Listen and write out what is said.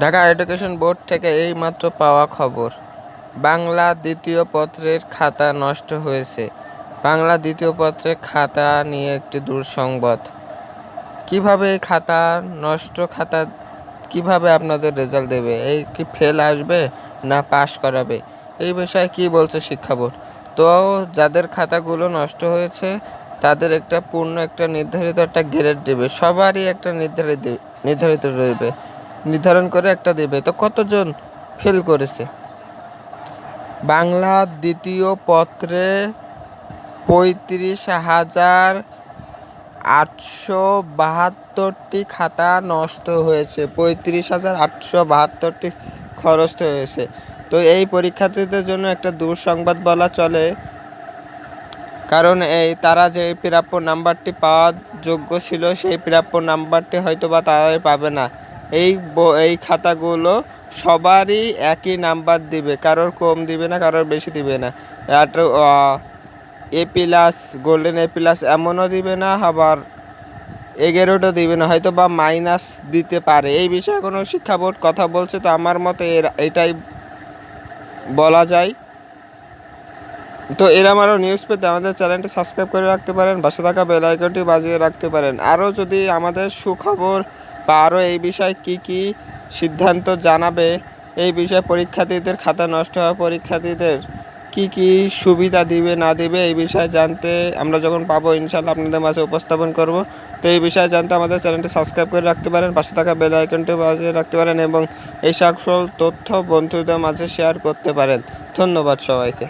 Dhaka education board থেকে এইমাত্র পাওয়া খবর, বাংলা দ্বিতীয় পত্রের খাতা নষ্ট হয়েছে। বাংলা দ্বিতীয় পত্রের খাতা নিয়ে একটি দুঃসংবাদ। কিভাবে এই খাতা খাতা কিভাবে আপনাদের রেজাল্ট দেবে? এই কি ফেল আসবে না পাস করাবে? এই বিষয়ে কি বলছে শিক্ষা বোর্ড? তো যাদের খাতাগুলো নষ্ট হয়েছে তাদের একটা নির্ধারিত একটা গ্রেড দেবে, সবারই একটা নির্ধারিত দেবে, নির্ধারণ করে একটা দেবে। তো কতজন ফেল করেছে? বাংলা দ্বিতীয় পত্রে 35,872টি খাতা নষ্ট হয়েছে। 35,872টি খরচ হয়েছে। তো এই পরীক্ষার্থীদের জন্য একটা দুঃসংবাদ বলা চলে, কারণ তারা যে প্রাপ্য নাম্বারটি পাওয়ার যোগ্য ছিল সেই প্রাপ্য নাম্বারটি হয়তো বা তারাই পাবে না। এই খাতাগুলো সবারই একই নাম্বার দিবে, কারোর কম দিবে না, কারোর বেশি দিবে না। A+, গোল্ডেন A+ এমনও দিবে না, আবার A গ্রেডও দিবে না, হয়তো বা মাইনাস দিতে পারে। এই বিষয়ে কোনো শিক্ষা বোর্ড কথা বলছে? তো আমার মতে এটাই বলা যায়। তো এরকম আরও নিউজ পেতে আমাদের চ্যানেলটি সাবস্ক্রাইব করে রাখতে পারেন, পাশে থাকা বেল আইকনটি বাজিয়ে রাখতে পারেন। আরও যদি আমাদের সুখবর বা আরও এই বিষয়ে কি সিদ্ধান্ত জানাবে, এই বিষয়ে পরীক্ষার্থীদের খাতা নষ্ট হওয়া পরীক্ষার্থীদের কি সুবিধা দিবে না দিবে, এই বিষয়ে জানতে আমরা যখন পাবো ইনশাআল্লাহ আপনাদের মাঝে উপস্থাপন করব। তো এই বিষয়ে জানতে আমাদের চ্যানেলটি সাবস্ক্রাইব করে রাখতে পারেন, পাশে থাকা বেল আইকনটি বাজিয়ে রাখতে পারেন এবং এই সকল তথ্য বন্ধুদের মাঝে শেয়ার করতে পারেন। ধন্যবাদ সবাইকে।